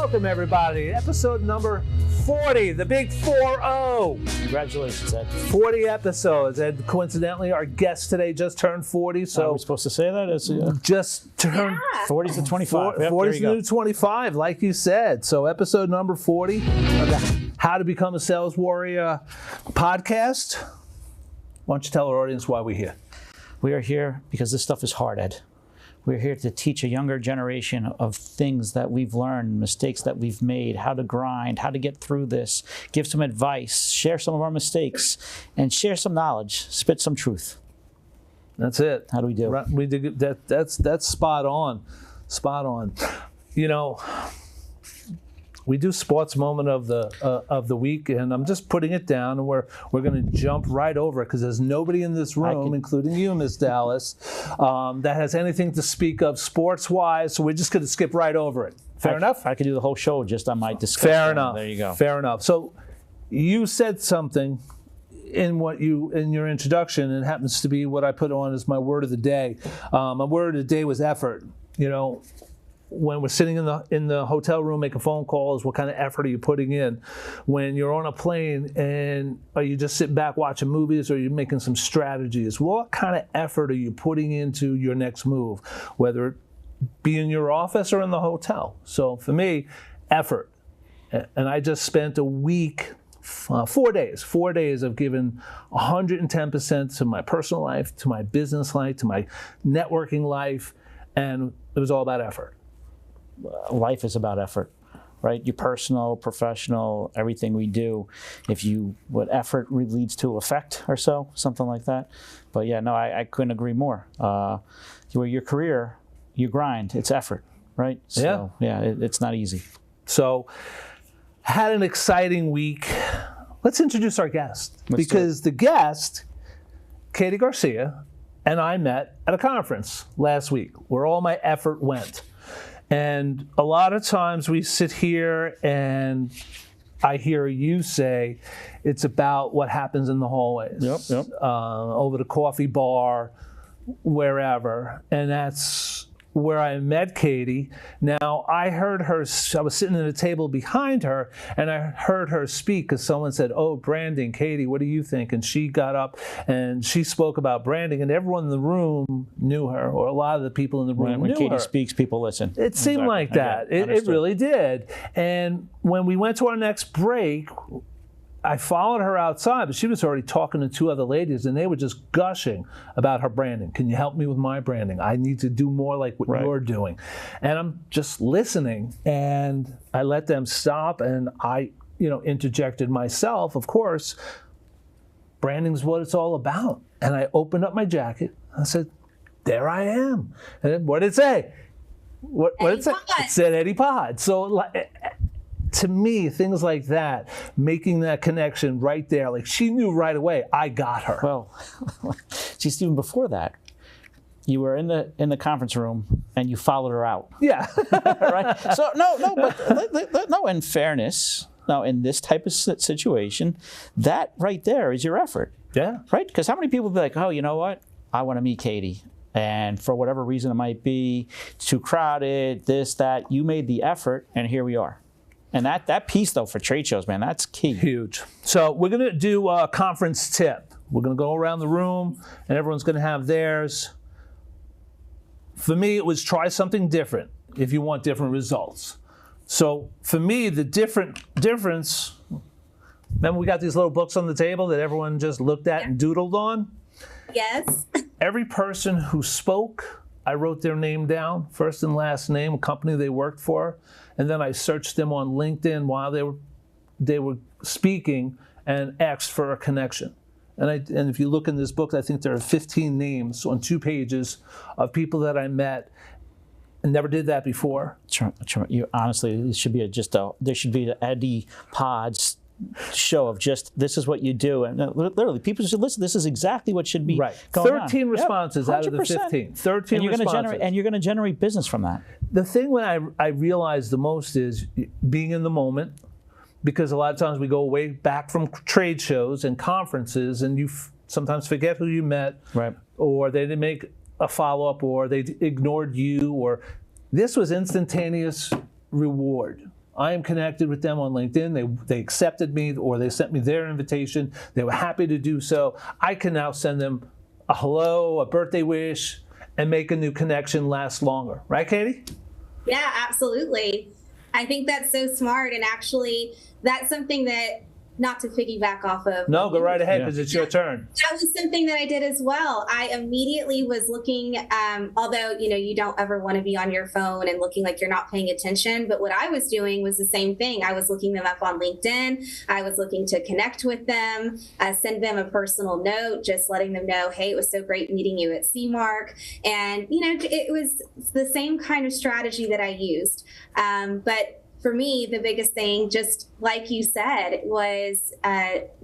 Welcome, everybody. Episode number 40, the big 4-0. Congratulations, Ed. 40 episodes. And coincidentally, our guest today just turned 40. So are we supposed to say that? Just turned 40's to 25. 40's to 25, like you said. So episode number 40 of the How to Become a Sales Warrior podcast. Why don't you tell our audience why we're here? We are here because this stuff is hard, Ed. We're here to teach a younger generation of things that we've learned, mistakes that we've made, how to grind, how to get through this, give some advice, share some of our mistakes, and share some knowledge, spit some truth. That's it. How do we do? Right, we did that. That's spot on. Spot on. You know, we do sports moment of the week, and I'm just putting it down, and we're going to jump right over it because there's nobody in this room, including you, Miss Dallas, that has anything to speak of sports-wise. So we're just going to skip right over it. Fair enough? I could do the whole show just on my discussion. Fair enough. There you go. Fair enough. So you said something in your introduction, and it happens to be what I put on as my word of the day. My word of the day was effort. You know, when we're sitting in the hotel room making phone calls, what kind of effort are you putting in? When you're on a plane and are you just sitting back watching movies, or are you making some strategies? What kind of effort are you putting into your next move, whether it be in your office or in the hotel? So for me, effort. And I just spent a week, 4 days of giving 110% to my personal life, to my business life, to my networking life, and it was all about effort. Life is about effort, right? Your personal, professional, everything we do. What effort really leads to effect or so, something like that. But yeah, no, I couldn't agree more. Your career, you grind, it's effort, right? So, yeah, it's not easy. So, had an exciting week. Let's introduce our guest, because the guest, Katie Garcia, and I met at a conference last week where all my effort went. And a lot of times we sit here and I hear you say it's about what happens in the hallways, over the coffee bar, wherever. And that's where I met Katie. Now, I was sitting at a table behind her, and I heard her speak because someone said, "Oh, branding, Katie, what do you think?" And she got up and she spoke about branding, and everyone in the room knew her, or a lot of the people in the room knew her. When Katie speaks, people listen. It seemed like that. It really did. And when we went to our next break, I followed her outside, but she was already talking to two other ladies, and they were just gushing about her branding. Can you help me with my branding? I need to do more like what you're doing. And I'm just listening, and I let them stop, and I, interjected myself, of course. Branding is what it's all about. And I opened up my jacket. I said, there I am. And then what did it say? What did it say? It said Eddie Pod. So, to me, things like that, making that connection right there, like she knew right away, I got her. Well, just even before that, you were in the conference room and you followed her out. Yeah. Right? So no, in fairness, now in this type of situation, that right there is your effort. Yeah. Right? Because how many people be like, oh, you know what? I want to meet Katie. And for whatever reason it might be, it's too crowded, this, that, you made the effort, and here we are. And that piece, though, for trade shows, man, that's key. Huge. So we're going to do a conference tip. We're going to go around the room, and everyone's going to have theirs. For me, it was try something different if you want different results. So for me, the difference, remember we got these little books on the table that everyone just looked at and doodled on? Yes. Every person who spoke, I wrote their name down, first and last name, a company they worked for, and then I searched them on LinkedIn while they were speaking and asked for a connection. And if you look in this book, I think there are 15 names on 2 pages of people that I met and never did that before. Honestly, it should be there should be the Eddie Pods show of just this is what you do, and literally people should listen. This is exactly what should be going 13 on. Responses out of the 15. 13 and responses. And you're going to generate business from that. The thing when I realized the most is being in the moment, because a lot of times we go way back from trade shows and conferences, and you sometimes forget who you met, right? Or they didn't make a follow-up, or they ignored you, or this was instantaneous reward. I am connected with them on LinkedIn. They accepted me, or they sent me their invitation. They were happy to do so. I can now send them a hello, a birthday wish, and make a new connection last longer. Right, Katie? Yeah, absolutely. I think that's so smart. And actually, that's something that, not to piggyback off of. No, go right ahead, because it's your turn. That was something that I did as well. I immediately was looking, although, you don't ever want to be on your phone and looking like you're not paying attention. But what I was doing was the same thing. I was looking them up on LinkedIn. I was looking to connect with them, send them a personal note, just letting them know, hey, it was so great meeting you at CMARC. And, it was the same kind of strategy that I used. But for me, the biggest thing, just like you said, was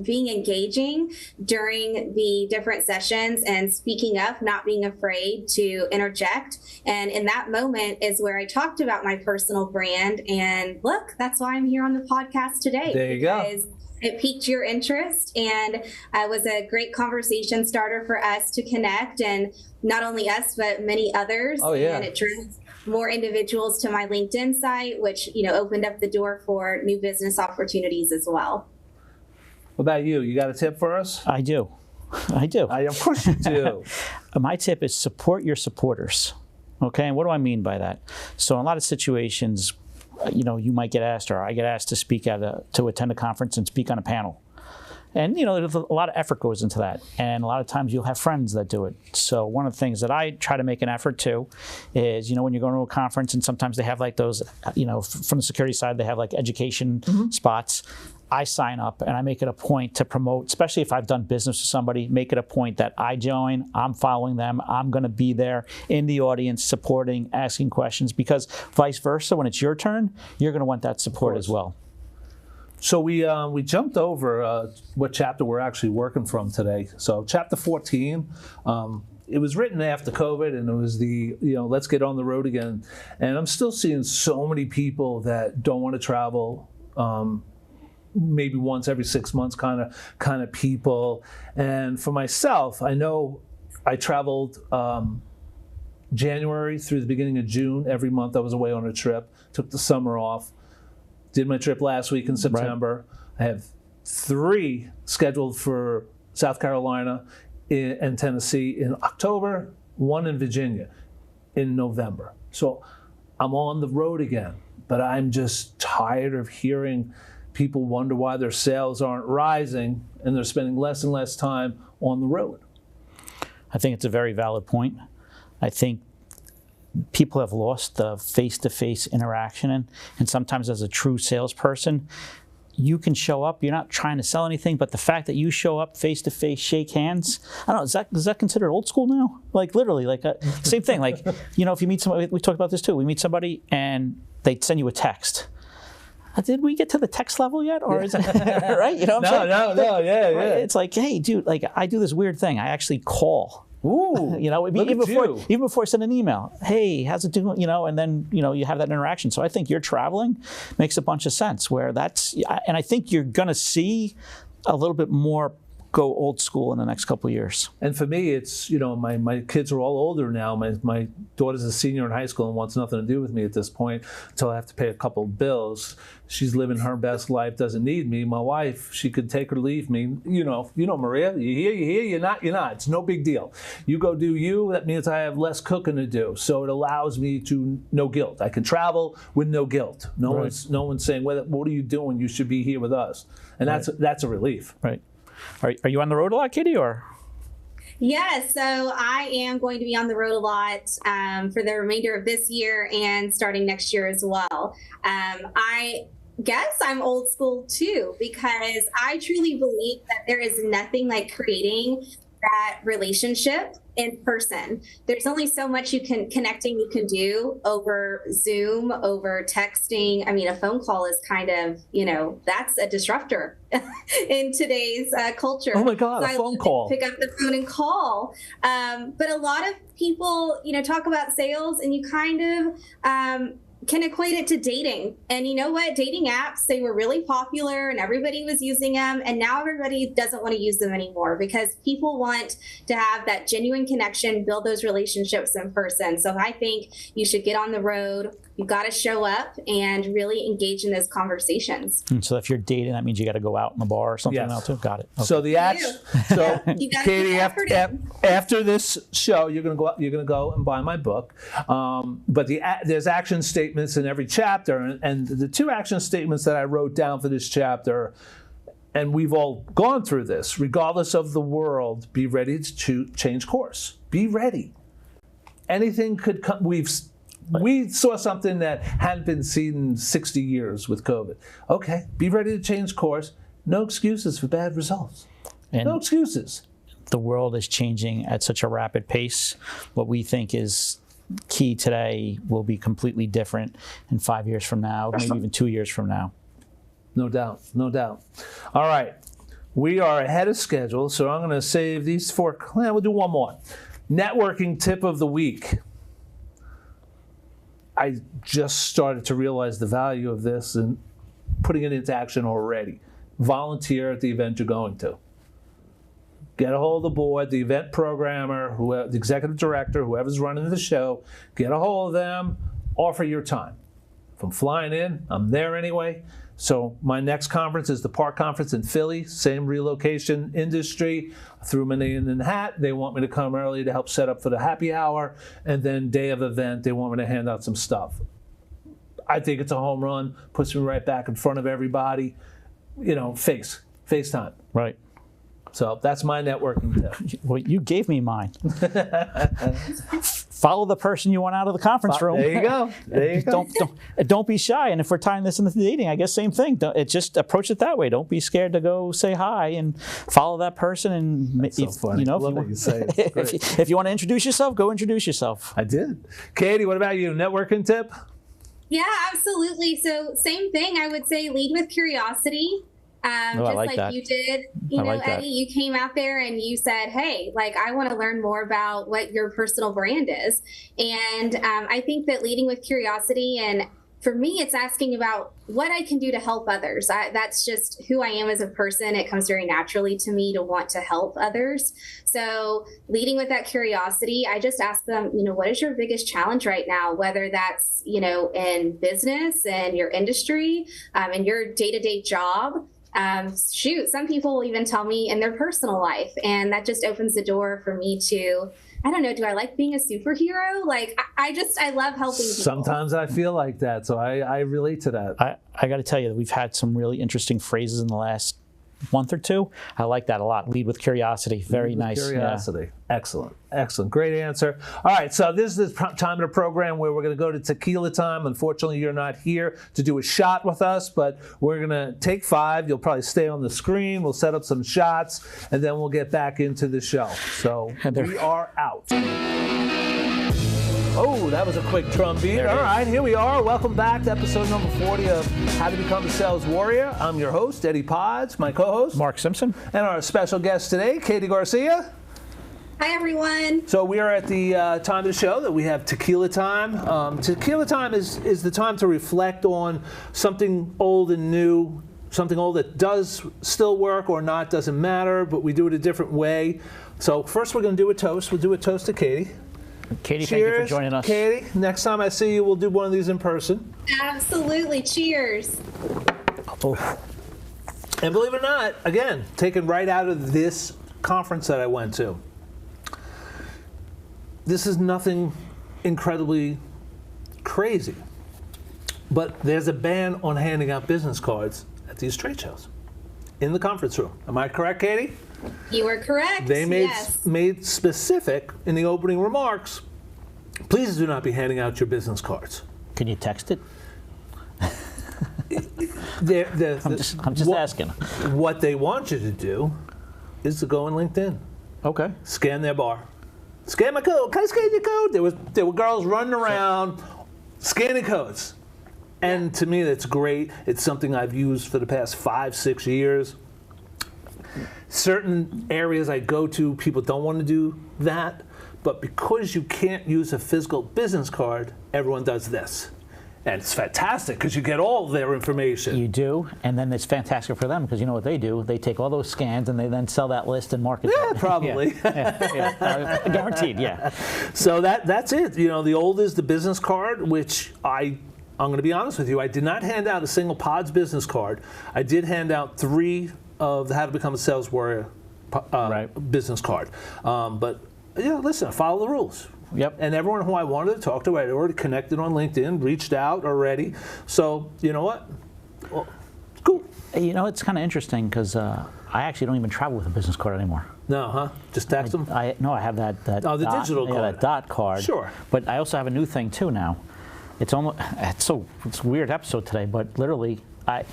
being engaging during the different sessions and speaking up, not being afraid to interject. And in that moment is where I talked about my personal brand. And look, that's why I'm here on the podcast today. There you go. It piqued your interest, and it was a great conversation starter for us to connect, and not only us, but many others. Oh, yeah. And it drew more individuals to my LinkedIn site, which, opened up the door for new business opportunities as well. What about you? You got a tip for us? I do. Of course you do. My tip is support your supporters. Okay, and what do I mean by that? So in a lot of situations, you might get asked, or I get asked to speak to attend a conference and speak on a panel. And, there's a lot of effort goes into that. And a lot of times you'll have friends that do it. So one of the things that I try to make an effort to is, when you're going to a conference, and sometimes they have like those, from the security side, they have like education spots. I sign up and I make it a point to promote, especially if I've done business with somebody, make it a point that I join, I'm following them, I'm going to be there in the audience, supporting, asking questions, because vice versa, when it's your turn, you're going to want that support as well. So we jumped over what chapter we're actually working from today. So chapter 14, it was written after COVID, and it was the, let's get on the road again. And I'm still seeing so many people that don't want to travel, maybe once every 6 months kind of people. And for myself, I know I traveled January through the beginning of June. Every month I was away on a trip, took the summer off. Did my trip last week in September. Right. I have 3 scheduled for South Carolina and Tennessee in October, 1 in Virginia in November. So I'm on the road again, but I'm just tired of hearing people wonder why their sales aren't rising, and they're spending less and less time on the road. I think it's a very valid point. I think people have lost the face-to-face interaction, and sometimes as a true salesperson, you can show up, you're not trying to sell anything, but the fact that you show up face-to-face, shake hands, I don't know, is that considered old school now? Like literally, same thing, like, if you meet somebody, we talked about this too, we meet somebody and they send you a text. Did we get to the text level yet? Or is it, right? You know what I'm saying? No, yeah. It's like, hey, dude, like I do this weird thing, I actually call. Ooh, even before I send an email, hey, how's it doing? And then, you have that interaction. So I think you're traveling makes a bunch of sense and I think you're going to see a little bit more go old school in the next couple of years. And for me, it's, my kids are all older now. My daughter's a senior in high school and wants nothing to do with me at this point until I have to pay a couple of bills. She's living her best life, doesn't need me. My wife, she could take or leave me. Maria, you here, you're not. It's no big deal. You go do you, that means I have less cooking to do. So it allows me to no guilt. I can travel with no guilt. No one's saying, what are you doing? You should be here with us. And that's a relief. Right. Are you on the road a lot, Katie, or? Yes, so I am going to be on the road a lot for the remainder of this year and starting next year as well. I guess I'm old school too, because I truly believe that there is nothing like creating that relationship in person. There's only so much you can do over Zoom, over texting. I mean, a phone call is kind of, that's a disruptor in today's culture. Oh my God, a phone call. Pick up the phone and call. But a lot of people, talk about sales, and you kind of can equate it to dating. And you know what? Dating apps, they were really popular and everybody was using them. And now everybody doesn't want to use them anymore because people want to have that genuine connection, build those relationships in person. So I think you should get on the road, you got to show up and really engage in those conversations. And so if you're dating, that means you got to go out in the bar or something Yes. now too. Got it. Okay. So the action. So You gotta Katie, put effort in. after this show, you're gonna go out, you're gonna go and buy my book. But there's action statements in every chapter, and the 2 action statements that I wrote down for this chapter. And we've all gone through this. Regardless of the world, be ready to change course. Be ready. Anything could come. We saw something that hadn't been seen in 60 years with COVID. Okay, be ready to change course. No excuses for bad results. And No excuses. the world is changing at such a rapid pace. What we think is key today will be completely different in 5 years from now, maybe even 2 years from now. No doubt, no doubt. All right, we are ahead of schedule, so I'm going to save these 4. We'll do one more. Networking tip of the week. I just started to realize the value of this and putting it into action already. Volunteer at the event you're going to. Get a hold of the board, the event programmer, the executive director, whoever's running the show. Get a hold of them. Offer your time. If I'm flying in, I'm there anyway. So my next conference is the Park Conference in Philly, same relocation industry. I threw my name in the hat. They want me to come early to help set up for the happy hour. And then day of event, they want me to hand out some stuff. I think it's a home run, puts me right back in front of everybody. FaceTime. Right. So that's my networking tip. Well, you gave me mine. Follow the person you want out of the conference room. There you go. There you go. Don't be shy. And if we're tying this into dating, I guess same thing. Just approach it that way. Don't be scared to go say hi and follow that person. And That's so funny. Love what you say. It's great. if you want to introduce yourself, go introduce yourself. I did. Katie, what about you? Networking tip? Yeah, absolutely. So same thing. I would say lead with curiosity. I Just like like that. you did, Eddie, you came out there and you said, hey, I want to learn more about what your personal brand is. And I think that leading with curiosity, and for me, it's asking about what I can do to help others. That's just who I am as a person. It comes very naturally to me to want to help others. So leading with that curiosity, I just ask them, what is your biggest challenge right now? Whether that's, in business and your industry, in your day-to-day job. Some people will even tell me in their personal life, and that just opens the door for me to, I don't know, do I like being a superhero? I love helping people. Sometimes I feel like that, so I relate to that. I got to tell you that we've had some really interesting phrases in the last month or two. I like that a lot. Lead with curiosity. Very nice. Curiosity. Yeah. Excellent. Great answer. All right, so this is the time of the program where we're going to go to tequila time. Unfortunately, you're not here to do a shot with us, but we're going to take 5. You'll probably stay on the screen. We'll set up some shots, and then we'll get back into the show. So we are out. Oh, that was a quick drum beat. All right, here we are. Welcome back to episode number 40 of How to Become a Sales Warrior. I'm your host, Eddie Pods, my co-host, Mark Simpson, and our special guest today, Katie Garcia. Hi, everyone. So we are at the time of the show that we have tequila time. Tequila time is the time to reflect on something old and new, something old that does still work or not, doesn't matter, but we do it a different way. So first we're going to do a toast. We'll do a toast to Katie. Katie, Cheers, thank you for joining us. Katie, next time I see you, we'll do one of these in person. Absolutely. Cheers. Oh. And believe it or not, again, taken right out of this conference that I went to. This is nothing incredibly crazy, but there's a ban on handing out business cards at these trade shows in the conference room. Am I correct, Katie? You are correct. They yes. made specific in the opening remarks, please do not be handing out your business cards. Can you text it? I'm just asking. What they want you to do is to go on LinkedIn. Okay. Scan their bar. Scan my code. Can I scan your code? There were girls running around scanning codes. And to me, that's great. It's something I've used for the past 5-6 years. Certain areas I go to, people don't want to do that. But because you can't use a physical business card, everyone does this. And it's fantastic because you get all their information. You do, and then it's fantastic for them because you know what they do? They take all those scans and they then sell that list and market it. Yeah, probably. Guaranteed, yeah. So that's it. You know, the old is the business card, which I'm going to be honest with you, I did not hand out a single Pods business card. I did hand out 3 of the How to Become a Sales Warrior business card. But yeah, listen, follow the rules. Yep. And everyone who I wanted to talk to, I had already connected on LinkedIn, reached out already. So, you know what? Well, cool. You know, it's kind of interesting because I actually don't even travel with a business card anymore. No, huh? Just text them? No, I have that the digital card. that dot card. Sure. But I also have a new thing too now. It's a weird episode today, but literally,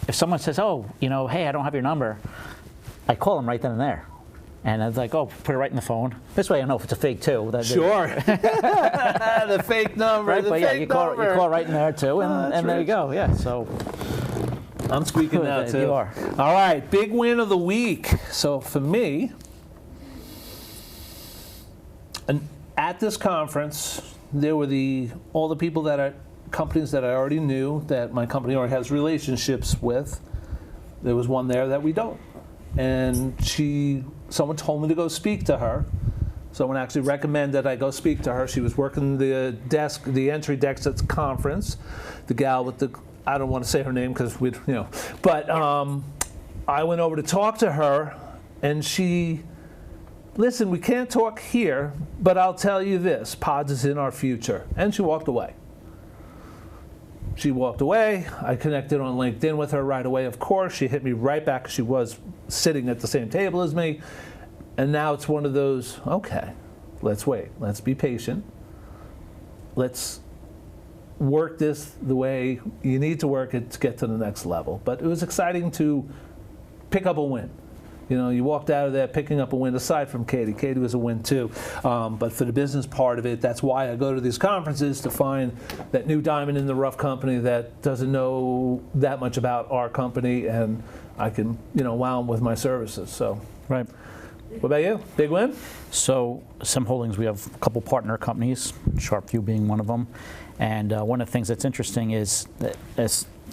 if someone says, oh, you know, hey, I don't have your number, I call them right then and there. And it's like, oh, put it right in the phone. This way I know if it's a fake too. Sure. The fake number. Right, the but fake yeah, you call right in there too, and there you go. Yeah, so. I'm squeaking now too. You are. All right, big win of the week. So for me, at this conference, there were all the people companies that I already knew, that my company already has relationships with. There was one there that we don't. And someone told me to go speak to her. Someone actually recommended I go speak to her. She was working the entry desk at the conference. The gal with I don't want to say her name because but I went over to talk to her, and listen, we can't talk here, but I'll tell you this, Pods is in our future. And she walked away. She walked away. I connected on LinkedIn with her right away, of course. She hit me right back. She was sitting at the same table as me. And now it's one of those, okay, let's wait. Let's be patient. Let's work this the way you need to work it to get to the next level. But it was exciting to pick up a win. You know, you walked out of there picking up a win, aside from Katie. Katie was a win too. But for the business part of it, that's why I go to these conferences, to find that new diamond in the rough company that doesn't know that much about our company, and I can, wow them with my services. So, right. What about you? Big win? So, Sim Holdings, we have a couple partner companies, SharpView being one of them. And one of the things that's interesting is that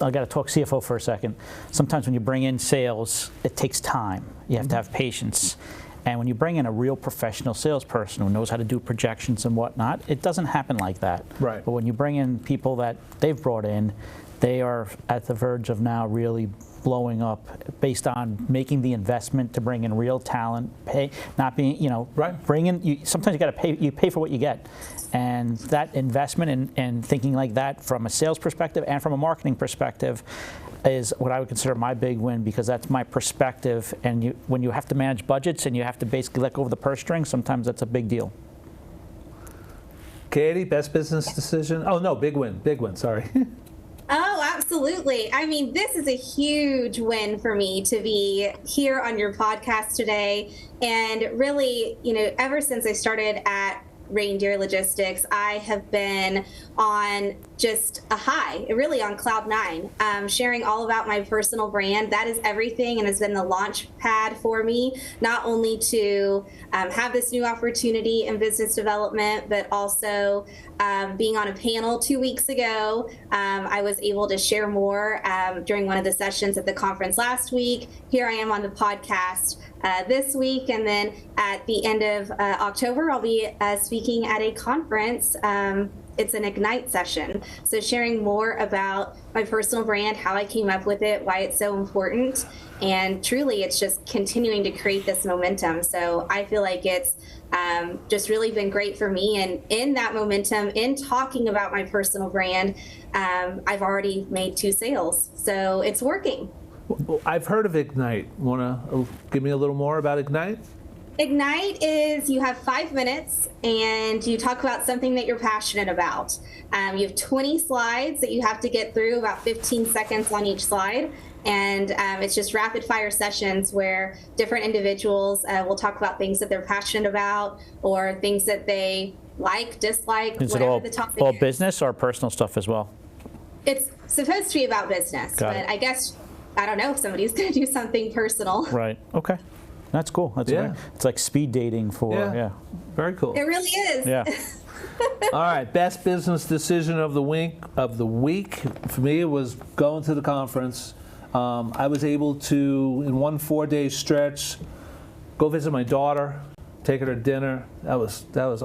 I got to talk CFO for a second. Sometimes when you bring in sales, it takes time. You have to have patience. And when you bring in a real professional salesperson who knows how to do projections and whatnot, it doesn't happen like that. Right. But when you bring in people that they've brought in, they are at the verge of now really blowing up based on making the investment to bring in real talent, not being, right. Sometimes you got to pay for what you get. And that investment and thinking like that from a sales perspective and from a marketing perspective is what I would consider my big win, because that's my perspective. And when you have to manage budgets and you have to basically let go of the purse string, sometimes that's a big deal. Katie, best business decision? Oh, no, big win, sorry. Oh, absolutely. I mean, this is a huge win for me to be here on your podcast today. And really, ever since I started at Reindeer Logistics, I have been on just a high, really on cloud 9, sharing all about my personal brand. That is everything, and has been the launch pad for me, not only to have this new opportunity in business development, but also being on a panel 2 weeks ago. I was able to share more during one of the sessions at the conference last week. Here I am on the podcast this week, and then at the end of October, I'll be speaking at a conference. It's an Ignite session. So sharing more about my personal brand, how I came up with it, why it's so important. And truly, it's just continuing to create this momentum. So I feel like it's just really been great for me. And in that momentum, in talking about my personal brand, I've already made 2 sales. So it's working. Well, I've heard of Ignite. Want to give me a little more about Ignite? Ignite is you have 5 minutes and you talk about something that you're passionate about. You have 20 slides that you have to get through, about 15 seconds on each slide. And it's just rapid fire sessions where different individuals will talk about things that they're passionate about or things that they like, dislike, is whatever it the topic all is. Business or personal stuff as well? It's supposed to be about business, Got but it. I guess, I don't know if somebody's going to do something personal. Right. Okay. That's cool. That's Yeah. it's like speed dating for Very cool. It really is. Yeah. All right, best business decision of the week. For me, it was going to the conference. I was able to, in one 4-day stretch, go visit my daughter, take her to dinner. That was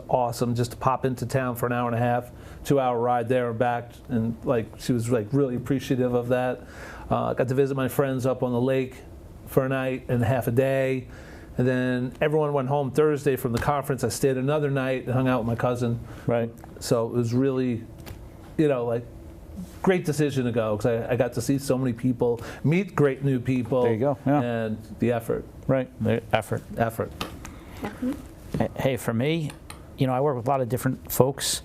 awesome. Just to pop into town for an hour and a half, 2-hour ride there and back, and she was really appreciative of that. Got to visit my friends up on the lake for a night and half a day. And then everyone went home Thursday from the conference. I stayed another night and hung out with my cousin. Right. So it was really, great decision to go, because I got to see so many people, meet great new people. There you go. Yeah. And the effort. Right. The effort. Hey, for me, I work with a lot of different folks.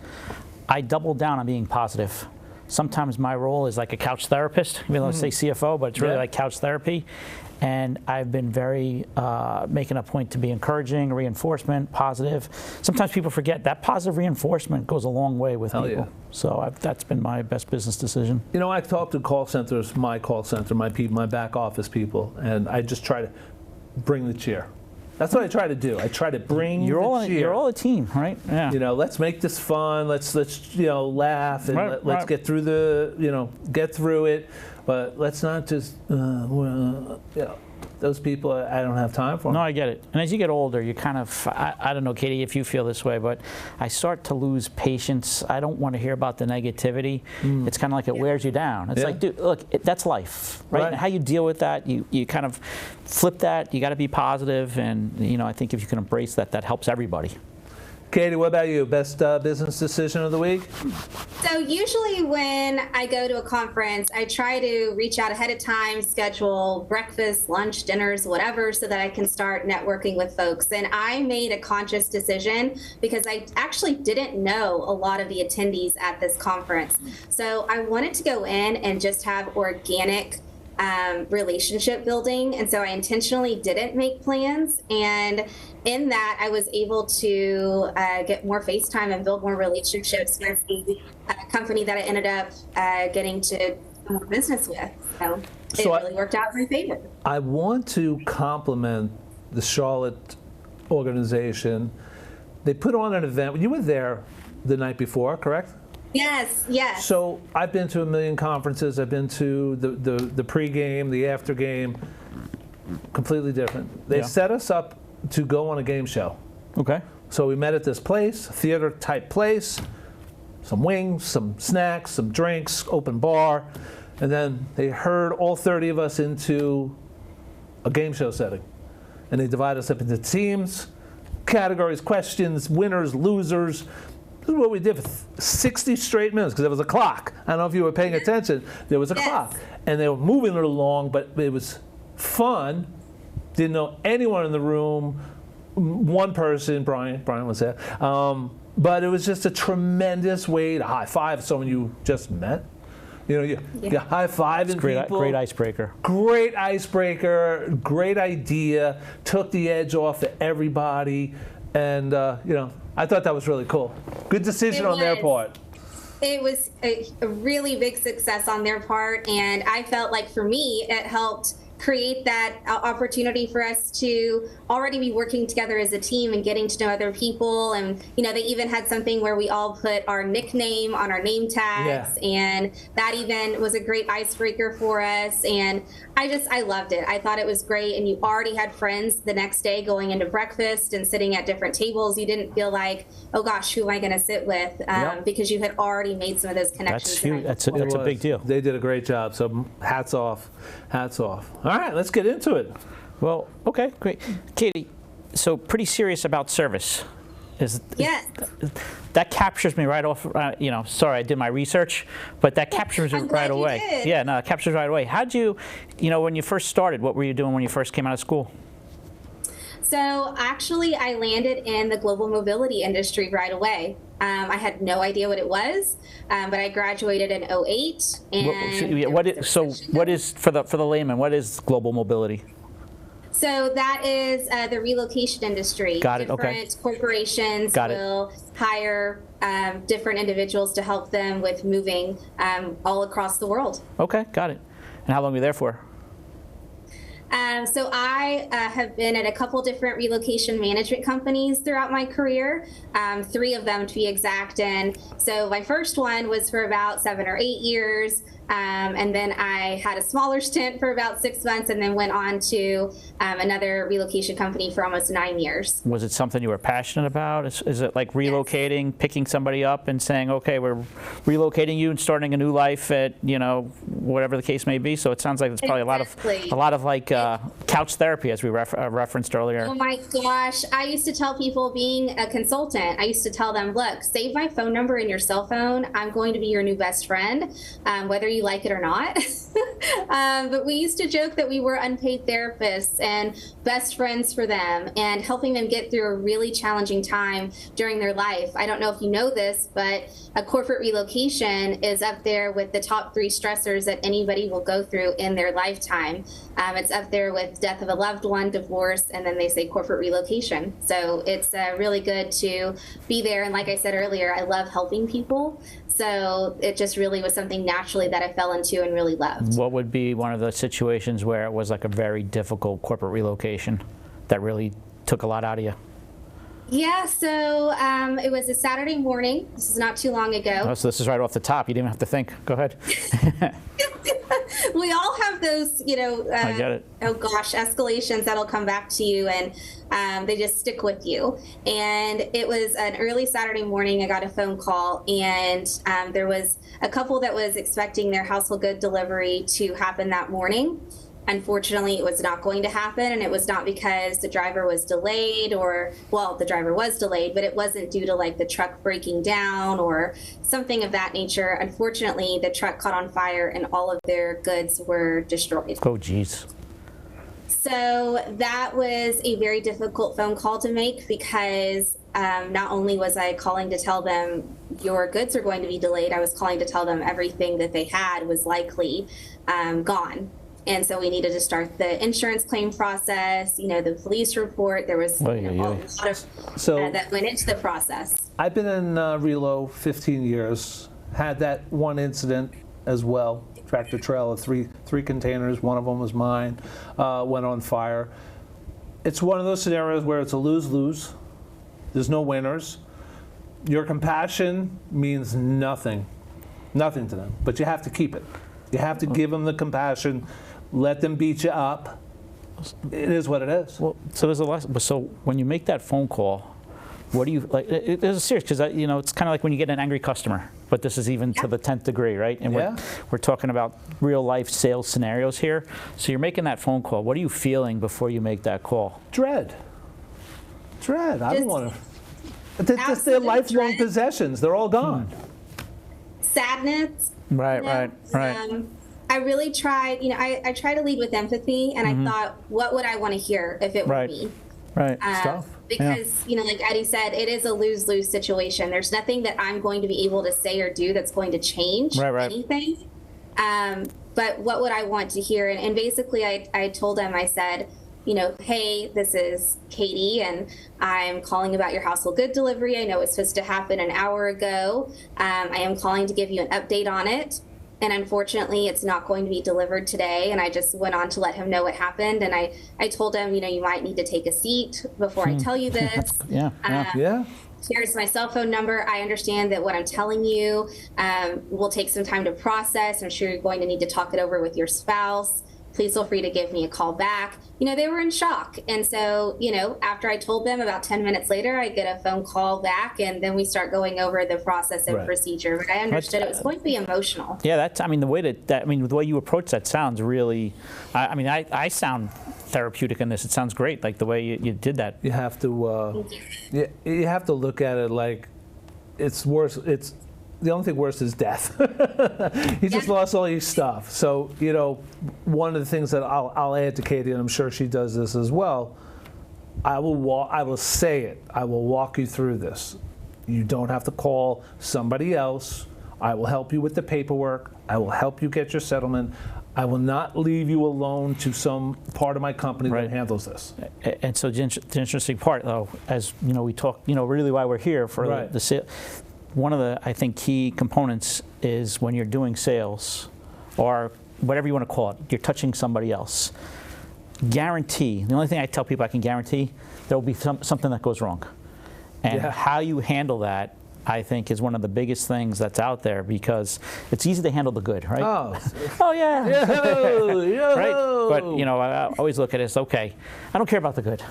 I double down on being positive. Sometimes my role is like a couch therapist, even though I say CFO, but it's really like couch therapy. And I've been very making a point to be encouraging, reinforcement, positive. Sometimes people forget that positive reinforcement goes a long way with people. Yeah. So that's been my best business decision. I talk to call centers, my call center, my people, my back office people, and I just try to bring the cheer. That's what I try to do. I try to bring the cheer. You're all a team, right? Yeah. Let's make this fun. Let's laugh and let's get through get through it. But let's not just those people I don't have time for. No, I get it. And as you get older, you kind of I don't know, Katie, if you feel this way, but I start to lose patience. I don't want to hear about the negativity. It's kind of like it wears you down. It's like, dude, look, that's life, right? And how you deal with that, you kind of flip that. You got to be positive, and I think if you can embrace that, that helps everybody. Katie, what about you? Best business decision of the week? So usually when I go to a conference, I try to reach out ahead of time, schedule breakfast, lunch, dinners, whatever, so that I can start networking with folks. And I made a conscious decision because I actually didn't know a lot of the attendees at this conference. So I wanted to go in and just have organic relationship building. And so I intentionally didn't make plans. And in that, I was able to get more FaceTime and build more relationships with the company that I ended up getting to do more business with. So it really worked out in my favor. I want to compliment the Charlotte organization. They put on an event. You were there the night before, correct? Yes, yes. So I've been to a million conferences. I've been to the pregame, the aftergame, completely different. They set us up to go on a game show. Okay. So we met at this place, theater-type place, some wings, some snacks, some drinks, open bar, and then they herd all 30 of us into a game show setting. And they divide us up into teams, categories, questions, winners, losers. This is what we did for 60 straight minutes, because there was a clock. I don't know if you were paying attention. There was a clock. And they were moving it along, but it was fun. Didn't know anyone in the room. One person, Brian was there. But it was just a tremendous way to high five someone you just met. You high five and people. Great icebreaker. Great icebreaker. Great idea. Took the edge off of everybody. And, I thought that was really cool. Good decision on their part. It was a really big success on their part. And I felt like for me, it helped create that opportunity for us to already be working together as a team and getting to know other people. And, they even had something where we all put our nickname on our name tags. Yeah. And that even was a great icebreaker for us. And I loved it. I thought it was great. And you already had friends the next day going into breakfast and sitting at different tables. You didn't feel like, oh gosh, who am I going to sit with? Because you had already made some of those connections. That's huge. That's a big deal. They did a great job. So hats off. Hats off. All right, let's get into it. Well, okay, great. Katie, so pretty serious about service. Yes. That captures me right off, sorry, I did my research, but that captures me right away. You did. Yeah, no, it captures right away. How'd you, when you first started, what were you doing when you first came out of school? So actually, I landed in the global mobility industry right away. I had no idea what it was, but I graduated in 2008. And what is for the layman? What is global mobility? So that is the relocation industry. Got it. Okay. Different corporations will hire different individuals to help them with moving all across the world. Okay, got it. And how long were you there for? So I have been at a couple different relocation management companies throughout my career, 3 of them to be exact. And so my first one was for about 7 or 8 years. And then I had a smaller stint for about 6 months and then went on to another relocation company for almost 9 years. Was it something you were passionate about? Is it like relocating, yes, picking somebody up and saying, okay, we're relocating you and starting a new life at, you know, whatever the case may be? So it sounds like it's probably exactly. a lot of like couch therapy, as we referenced earlier. Oh my gosh. I used to tell people, being a consultant, I used to tell them, look, save my phone number in your cell phone. I'm going to be your new best friend, whether you like it or not. But we used to joke that we were unpaid therapists and best friends for them and helping them get through a really challenging time during their life. I don't know if you know this, but a corporate relocation is up there with the top 3 stressors that anybody will go through in their lifetime. It's up there with death of a loved one, divorce, and then they say corporate relocation. So it's really good to be there. And like I said earlier, I love helping people. So it just really was something naturally that I fell into and really loved. What would be one of the situations where it was like a very difficult corporate relocation that really took a lot out of you? Yeah, so it was a Saturday morning. This is not too long ago. Oh, so this is right off the top. You didn't even have to think. Go ahead. We all have those, you know, I get it. Oh gosh, escalations that'll come back to you, and they just stick with you. And it was an early Saturday morning. I got a phone call, and there was a couple that was expecting their household good delivery to happen that morning. Unfortunately, it was not going to happen, and it was not because the driver was delayed or, well, the driver was delayed, but it wasn't due to like the truck breaking down or something of that nature. Unfortunately, the truck caught on fire and all of their goods were destroyed. Oh, geez. So that was a very difficult phone call to make because not only was I calling to tell them your goods are going to be delayed, I was calling to tell them everything that they had was likely gone. And so we needed to start the insurance claim process, you know, the police report. There was a lot of that went into the process. I've been in Relo 15 years, had that one incident as well, tractor trailer, three containers, one of them was mine, went on fire. It's one of those scenarios where it's a lose-lose. There's no winners. Your compassion means nothing to them, but you have to keep it. You have to give them the compassion. Let them beat you up. It is what it is. Well, so there's a lesson. So when you make that phone call, what do you like? It is serious because you know it's kind of like when you get an angry customer. But this is even to the 10th degree, right? And we're talking about real life sales scenarios here. So you're making that phone call. What are you feeling before you make that call? Dread. I don't want to. That's their lifelong possessions. They're all gone. Sadness. Right. I really tried, you know, I try to lead with empathy, and I thought, what would I want to hear if it were me? Right. Because, you know, like Eddie said, it is a lose-lose situation. There's nothing that I'm going to be able to say or do that's going to change anything. But what would I want to hear? And basically, I told him, I said, you know, hey, this is Katie, and I'm calling about your household good delivery. I know it's supposed to happen an hour ago. I am calling to give you an update on it. And unfortunately, it's not going to be delivered today. And I just went on to let him know what happened. And I told him, you know, you might need to take a seat before I tell you this. Here's my cell phone number. I understand that what I'm telling you will take some time to process. I'm sure you're going to need to talk it over with your spouse. Please feel free to give me a call back. You know, they were in shock. And so, you know, after I told them, about 10 minutes later, I get a phone call back, and then we start going over the process and procedure. But I understood it was going to be emotional. Yeah, I mean, the way you approach that sounds really, I sound therapeutic in this. It sounds great, like the way you did that. You have to, you have to look at it like it's worse. The only thing worse is death. He just lost all his stuff. So, you know, one of the things that I'll add to Katie, and I'm sure she does this as well, I will say it. I will walk you through this. You don't have to call somebody else. I will help you with the paperwork. I will help you get your settlement. I will not leave you alone to some part of my company that handles this. And so the interesting part, though, as you know, we talk, you know, really why we're here for the sale. One of the, I think, key components is when you're doing sales, or whatever you want to call it, you're touching somebody else. guarantee, the only thing I tell people I can guarantee, there will be something that goes wrong. And how you handle that, I think, is one of the biggest things that's out there, because it's easy to handle the good, right? Oh yeah. Right? But, you know, I always look at it as, okay, I don't care about the good.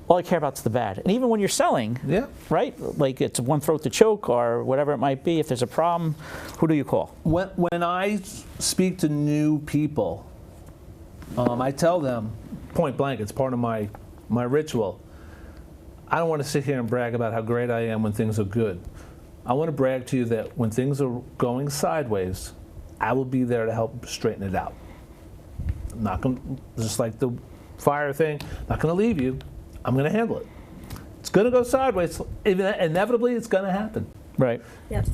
All I care about is the bad. And even when you're selling, right? Like it's one throat to choke or whatever it might be, if there's a problem, who do you call? When I speak to new people, I tell them point blank, it's part of my ritual. I don't want to sit here and brag about how great I am when things are good. I want to brag to you that when things are going sideways, I will be there to help straighten it out. I'm not going to, just like the fire thing, not going to leave you. I'm going to handle it. It's going to go sideways. Inevitably, it's going to happen. Right. Yep.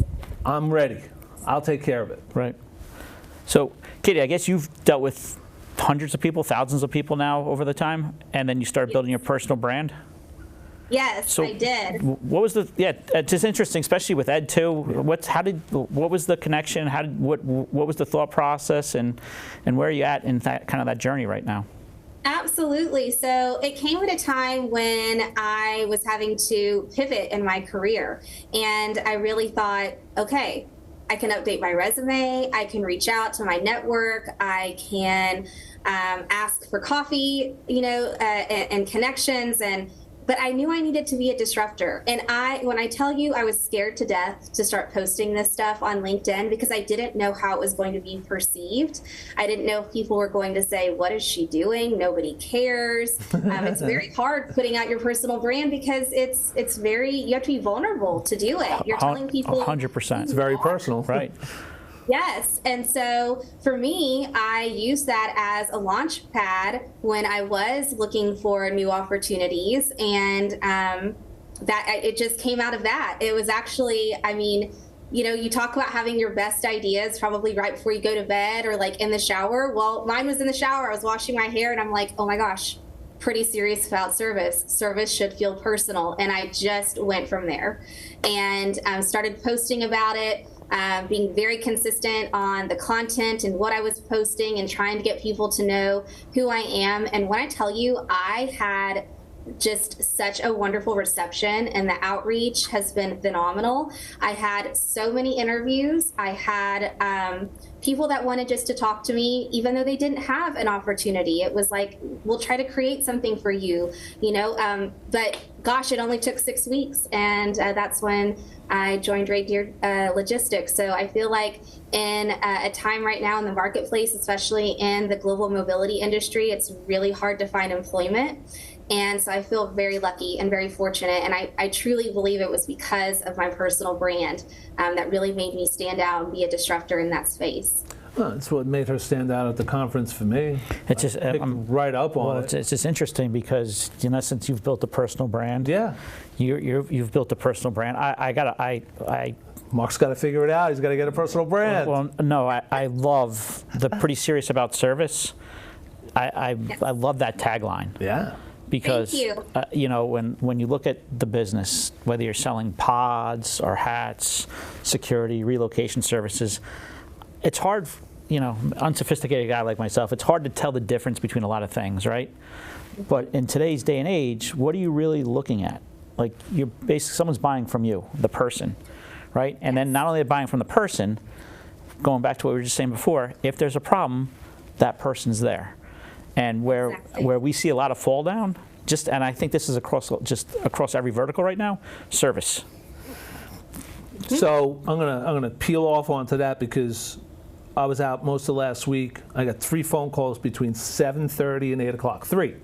I'm ready. I'll take care of it. Right. So, Katie, I guess you've dealt with hundreds of people, thousands of people now over the time, and then you started building your personal brand? Yes, So I did. What was the, it's just interesting, especially with Ed too. What was the connection? What was the thought process, and where are you at in that kind of that journey right now? Absolutely. So it came at a time when I was having to pivot in my career. And I really thought, okay, I can update my resume. I can reach out to my network. I can ask for coffee, you know, and connections. But I knew I needed to be a disruptor. And when I tell you, I was scared to death to start posting this stuff on LinkedIn because I didn't know how it was going to be perceived. I didn't know if people were going to say, what is she doing? Nobody cares. It's very hard putting out your personal brand because it's very, you have to be vulnerable to do it. You're telling people 100%. It's very personal. Right. Yes. And so for me, I used that as a launch pad when I was looking for new opportunities. And it just came out of that. It was actually, I mean, you know, you talk about having your best ideas probably right before you go to bed or like in the shower. Well, mine was in the shower. I was washing my hair and I'm like, oh my gosh, pretty serious about service. Service should feel personal. And I just went from there and started posting about it. Being very consistent on the content and what I was posting and trying to get people to know who I am. And when I tell you, I had just such a wonderful reception and the outreach has been phenomenal. I had so many interviews. I had people that wanted just to talk to me, even though they didn't have an opportunity. It was like, we'll try to create something for you, you know, but gosh, it only took 6 weeks. And that's when I joined Reindeer Logistics. So I feel like in a time right now in the marketplace, especially in the global mobility industry, it's really hard to find employment. And so I feel very lucky and very fortunate. And I truly believe it was because of my personal brand that really made me stand out and be a disruptor in that space. Well, that's what made her stand out at the conference for me. It's just I'm right up on it. It's just interesting because in essence you've built a personal brand. Yeah, you've built a personal brand. Mark's got to figure it out. He's got to get a personal brand. Well, no, I love the pretty serious about service. I love that tagline. Yeah. Because Thank you. You know, when you look at the business, whether you're selling pods or hats, security, relocation services, it's hard, you know, unsophisticated guy like myself, it's hard to tell the difference between a lot of things, right? But in today's day and age, what are you really looking at? Like, you're basically, someone's buying from you, the person, right? And then not only are they buying from the person, going back to what we were just saying before, if there's a problem, that person's there. And where we see a lot of fall down, and I think this is across every vertical right now, service. So I'm gonna peel off onto that because I was out most of last week. I got 3 phone calls between 7:30 and 8 o'clock. 3.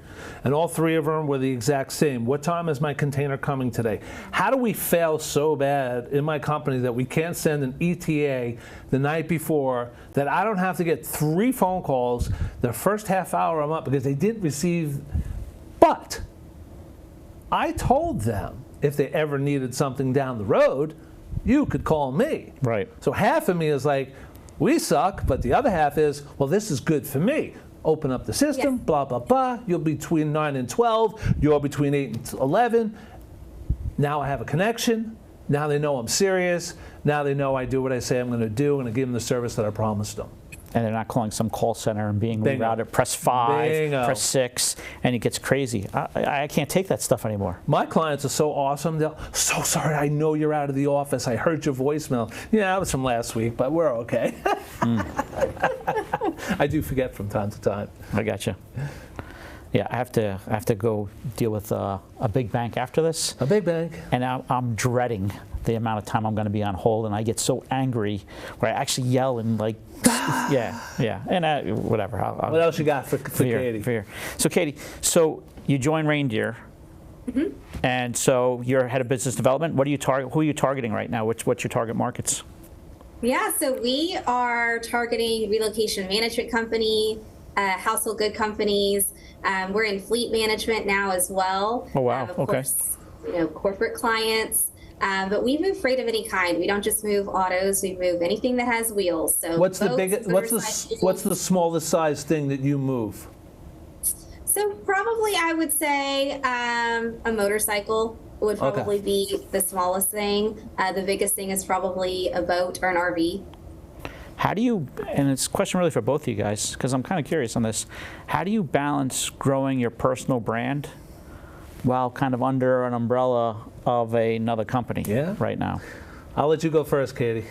And all 3 of them were the exact same. What time is my container coming today? How do we fail so bad in my company that we can't send an ETA the night before, that I don't have to get 3 phone calls the first half hour I'm up because they didn't receive? But I told them if they ever needed something down the road, you could call me. Right. So half of me is like, we suck, but the other half is, well, this is good for me. Open up the system, blah, blah, blah. You're between 9 and 12. You're between 8 and 11. Now I have a connection. Now they know I'm serious. Now they know I do what I say I'm going to do, and I give them the service that I promised them. and they're not calling some call center and being Bingo. rerouted. Press 5, Bingo. press 6, and it gets crazy. I can't take that stuff anymore. My clients are so awesome. They'll, so sorry, I know you're out of the office. I heard your voicemail. Yeah, that was from last week, but we're okay. I do forget from time to time. I gotcha. Yeah, I have to go deal with a big bank after this. A big bank. And I'm dreading the amount of time I'm going to be on hold, and I get so angry where I actually yell and like, yeah, and whatever. What else you got for Katie? For here. So Katie, so you joined Reindeer, and so you're head of business development. What do you target? Who are you targeting right now? What's your target markets? Yeah, so we are targeting relocation management company, household good companies. We're in fleet management now as well. Oh wow! Of Okay. course, corporate clients. But we move freight of any kind. We don't just move autos. We move anything that has wheels. So What's the boats, biggest? What's the smallest size thing that you move? So probably I would say a motorcycle would probably be the smallest thing. The biggest thing is probably a boat or an RV. How do you, and it's a question really for both of you guys, because I'm kind of curious on this, how do you balance growing your personal brand while kind of under an umbrella of another company right now? I'll let you go first, Katie.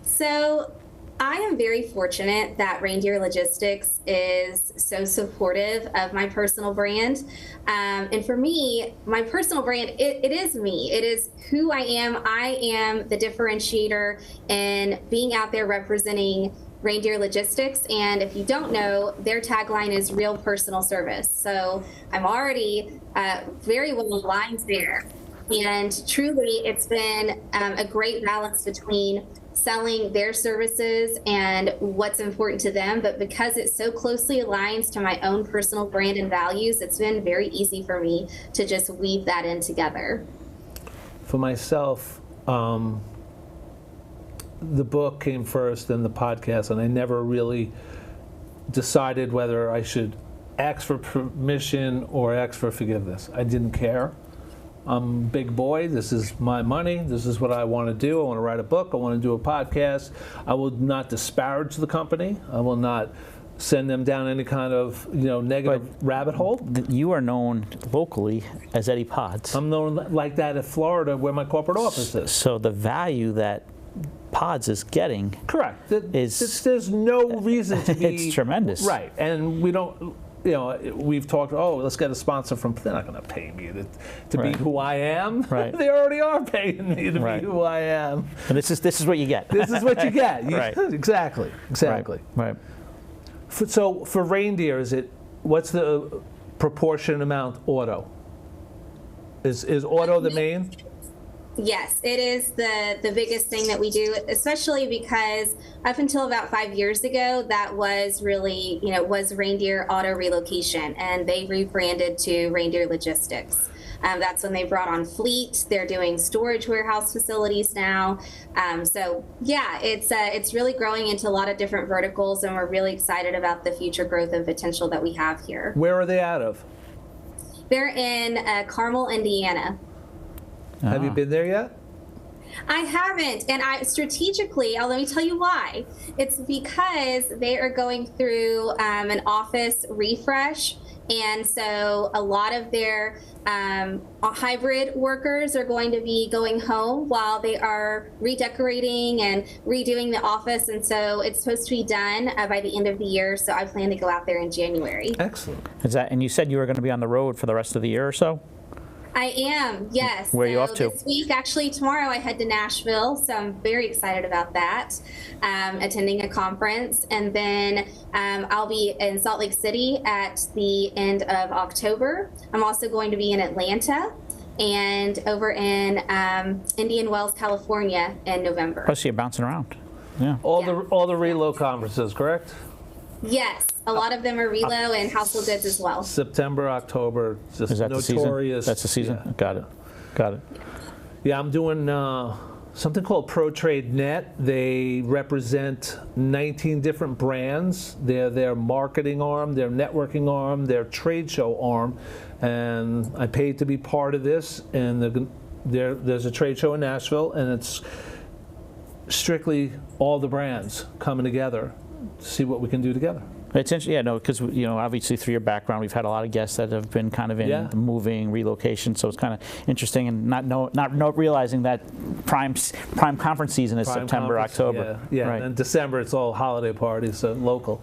So I am very fortunate that Reindeer Logistics is so supportive of my personal brand. And for me, my personal brand, it is me. It is who I am. I am the differentiator in being out there representing Reindeer Logistics. And if you don't know, their tagline is real personal service. So I'm already very well aligned there. And truly, it's been a great balance between selling their services and what's important to them, but because it so closely aligns to my own personal brand and values, it's been very easy for me to just weave that in together. For myself, the book came first, then the podcast, and I never really decided whether I should ask for permission or ask for forgiveness. I didn't care. I'm a big boy. This is my money. This is what I want to do. I want to write a book. I want to do a podcast. I will not disparage the company. I will not send them down any kind of negative rabbit hole. You are known locally as Eddie Pods. I'm known like that in Florida, where my corporate office is. So the value that Pods is getting, correct, there's no reason to be. It's tremendous, right? And we don't. We've talked, let's get a sponsor from, they're not going to pay me to be who I am. Right. They already are paying me to be who I am. And this is what you get. This is what you get. Right. Exactly. Right. So for Reindeer, what's the proportion amount auto? Is auto the main? Yes, it is the biggest thing that we do, especially because up until about 5 years ago, that was really, was Reindeer Auto Relocation, and they rebranded to Reindeer Logistics. That's when they brought on fleet. They're doing storage warehouse facilities now. So yeah, it's really growing into a lot of different verticals, and we're really excited about the future growth and potential that we have here. Where are they out of? They're in Carmel, Indiana. Have you been there yet? I haven't, and let me tell you why. It's because they are going through an office refresh, and so a lot of their hybrid workers are going to be going home while they are redecorating and redoing the office, and so it's supposed to be done by the end of the year, so I plan to go out there in January. Excellent. And you said you were going to be on the road for the rest of the year or so? I am, yes. Where are you off to? This week, actually, tomorrow I head to Nashville, so I'm very excited about that. Attending a conference, and then I'll be in Salt Lake City at the end of October. I'm also going to be in Atlanta and over in Indian Wells, California in November. Plus, you're bouncing around. Yeah. All the relo conferences, correct? Yes, a lot of them are relo and household goods as well. September, October, just Is that notorious. The season? That's the season? Yeah. Got it. Yeah, I'm doing something called Pro Trade Net. They represent 19 different brands. They're their marketing arm, their networking arm, their trade show arm. And I paid to be part of this. And there's a trade show in Nashville, and it's strictly all the brands coming together. see what we can do together. It's interesting, yeah, no, because obviously through your background, we've had a lot of guests that have been kind of in the moving, relocation. So it's kind of interesting, and not realizing that prime conference season is September, October. Yeah, right. And December it's all holiday parties, so local.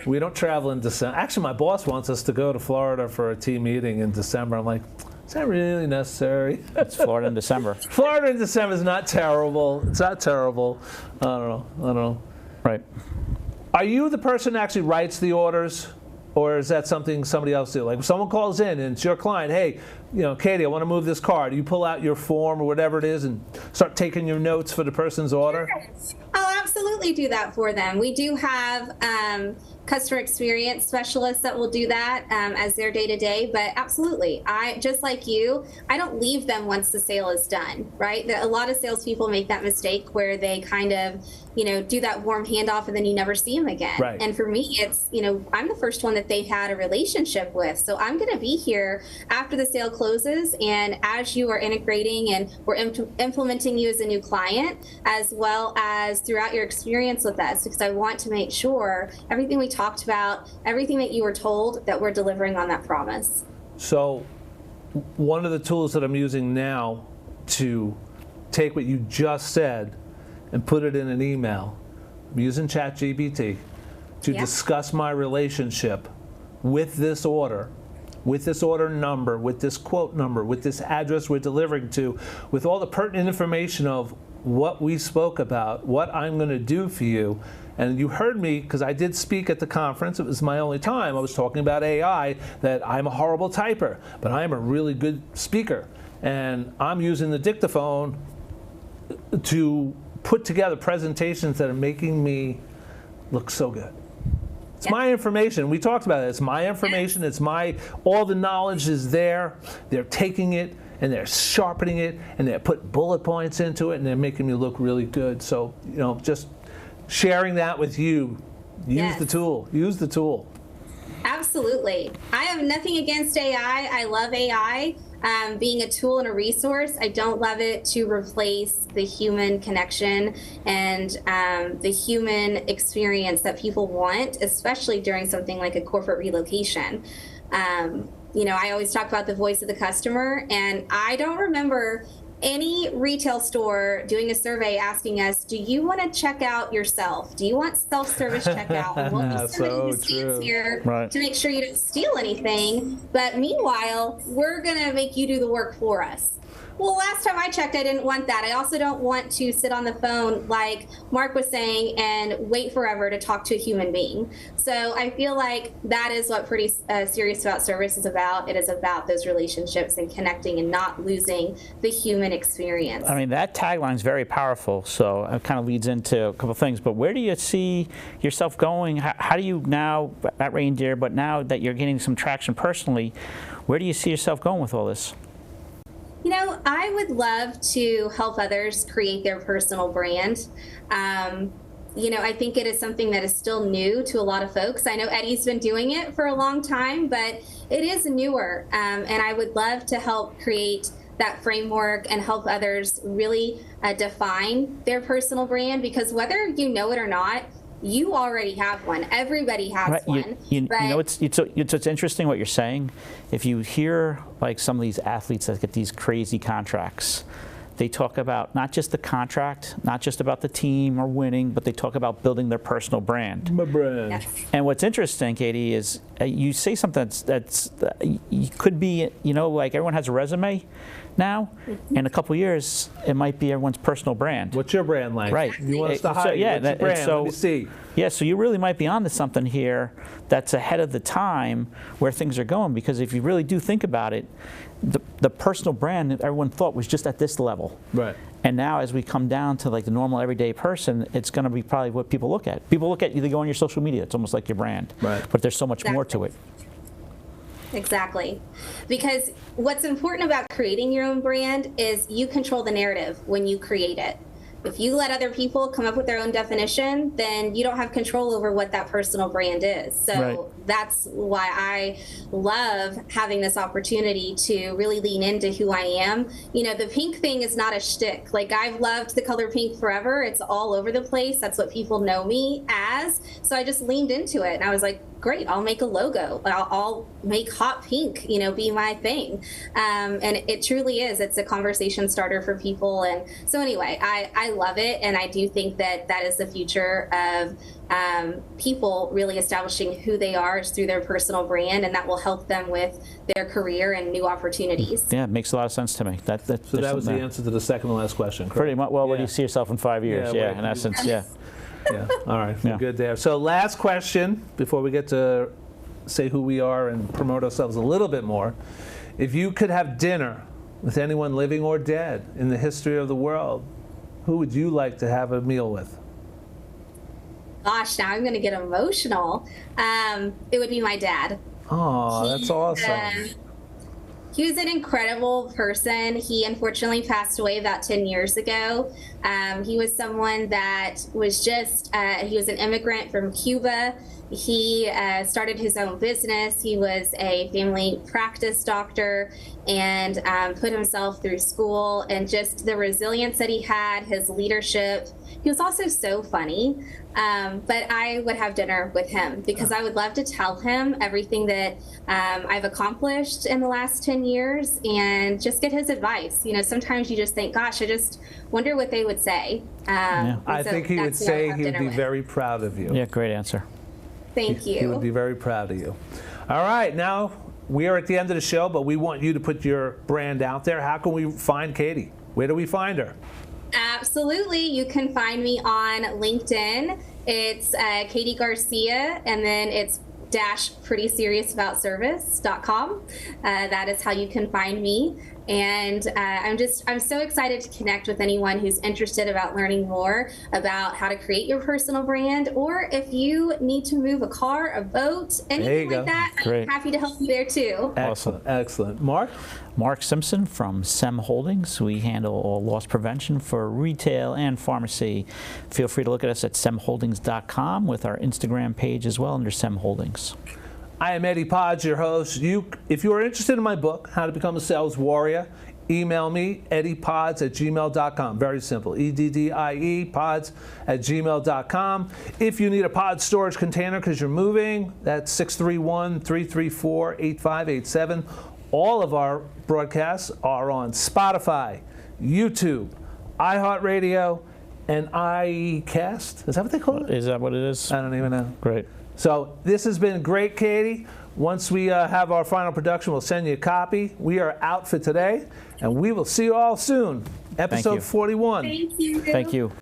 We don't travel in December. Actually, my boss wants us to go to Florida for a team meeting in December. I'm like, is that really necessary? It's Florida in December. Florida in December is not terrible. It's not terrible. I don't know. Right. Are you the person that actually writes the orders, or is that something somebody else do? Like if someone calls in and it's your client, hey, Katie, I want to move this car. Do you pull out your form or whatever it is and start taking your notes for the person's order? Yes. I'll absolutely do that for them. We do have customer experience specialists that will do that as their day-to-day, but absolutely. Just like you, I don't leave them once the sale is done, right? A lot of salespeople make that mistake where they kind of, do that warm handoff and then you never see them again. Right. And for me, it's, I'm the first one that they've had a relationship with. So I'm going to be here after the sale closes and as you are integrating and we're implementing you as a new client, as well as throughout your experience with us, because I want to make sure everything we talked about, everything that you were told, that we're delivering on that promise. So one of the tools that I'm using now to take what you just said and put it in an email, I'm using ChatGPT to discuss my relationship with this order number, with this quote number, with this address we're delivering to, with all the pertinent information of what we spoke about, what I'm going to do for you. And you heard me, because I did speak at the conference. It was my only time. I was talking about AI, that I'm a horrible typer, but I'm a really good speaker. And I'm using the dictaphone to put together presentations that are making me look so good. It's my information. We talked about it. It's my information. It's all the knowledge is there. They're taking it and they're sharpening it and they're putting bullet points into it and they're making me look really good. So, just sharing that with you. Use the tool. Use the tool. Absolutely. I have nothing against AI. I love AI. Being a tool and a resource, I don't love it to replace the human connection and the human experience that people want, especially during something like a corporate relocation. I always talk about the voice of the customer, and I don't remember any retail store doing a survey asking us, do you want to check out yourself? Do you want self-service checkout? And we'll be somebody who stands here to make sure you don't steal anything. But meanwhile, we're going to make you do the work for us. Well, last time I checked, I didn't want that. I also don't want to sit on the phone, like Mark was saying, and wait forever to talk to a human being. So I feel like that is what Pretty Serious About Service is about. It is about those relationships and connecting and not losing the human experience. I mean, that tagline is very powerful. So it kind of leads into a couple of things. But where do you see yourself going? How do you now, at Reindeer, but now that you're getting some traction personally, where do you see yourself going with all this? I would love to help others create their personal brand. I think it is something that is still new to a lot of folks. I know Eddie's been doing it for a long time, but it is newer. And I would love to help create that framework and help others really define their personal brand, because whether you know it or not, you already have one. Everybody has one. It's interesting what you're saying. If you hear like some of these athletes that get these crazy contracts, they talk about not just the contract, not just about the team or winning, but they talk about building their personal brand. My brand. Yes. And what's interesting, Katie, is you say something that's could be, like everyone has a resume now. In a couple of years, it might be everyone's personal brand. What's your brand like? Right. You want us to hire you? What's your brand? Let me see. Yeah, so you really might be onto something here that's ahead of the time where things are going, because if you really do think about it, the personal brand that everyone thought was just at this level. Right. And now as we come down to like the normal everyday person, it's going to be probably what people look at. People look at you, they go on your social media, it's almost like your brand. Right. But there's so much more to it. Exactly. Because what's important about creating your own brand is you control the narrative when you create it. if you let other people come up with their own definition, then you don't have control over what that personal brand is. So that's why I love having this opportunity to really lean into who I am. You know, the pink thing is not a shtick. Like, I've loved the color pink forever. It's all over the place. That's what people know me as. So I just leaned into it, and I was like, great, I'll make a logo. I'll make hot pink, you know, be my thing. And it truly is. It's a conversation starter for people. And so anyway, I love it. And I do think that that is the future of people really establishing who they are through their personal brand, and that will help them with their career and new opportunities. Yeah, it makes a lot of sense to me. So that was the answer to the second to last question, correct? Pretty much. Well, where do you see yourself in 5 years? Yeah, in essence, yeah. Yeah, all right, good there. So last question, before we get to say who we are and promote ourselves a little bit more. If you could have dinner with anyone living or dead in the history of the world, who would you like to have a meal with? Gosh, now I'm going to get emotional. It would be my dad. Oh, that's awesome. He was an incredible person. He unfortunately passed away about 10 years ago. He was someone that was just, he was an immigrant from Cuba. He started his own business. He was a family practice doctor and put himself through school, and just the resilience that he had, his leadership. He was also so funny. But I would have dinner with him because I would love to tell him everything that I've accomplished in the last 10 years and just get his advice. You know, sometimes you just think, gosh, I just wonder what they would say. I think he would say he would be very proud of you. Yeah, great answer. Thank you. He would be very proud of you. All right, now we are at the end of the show, but we want you to put your brand out there. How can we find Katie? Where do we find her? Absolutely. You can find me on LinkedIn. It's Katie Garcia, and then it's -prettyseriousaboutsservice.com. That is how you can find me. And I'm so excited to connect with anyone who's interested about learning more about how to create your personal brand, or if you need to move a car, a boat, anything like that, I'm happy to help you there too. Excellent, excellent. Mark? Mark Simpson from SEM Holdings. We handle all loss prevention for retail and pharmacy. Feel free to look at us at semholdings.com with our Instagram page as well under SEM Holdings. I am Eddie Podge, your host. If you are interested in my book, How to Become a Sales Warrior, email me, eddiepods@gmail.com. Very simple, EDDIE, pods@gmail.com. If you need a pod storage container because you're moving, that's 631-334-8587. All of our broadcasts are on Spotify, YouTube, iHeartRadio, and iCast. Is that what they call it? Is that what it is? I don't even know. Great. So this has been great, Katie. Once we have our final production, we'll send you a copy. We are out for today, and we will see you all soon. Episode 41. Thank you. Thank you.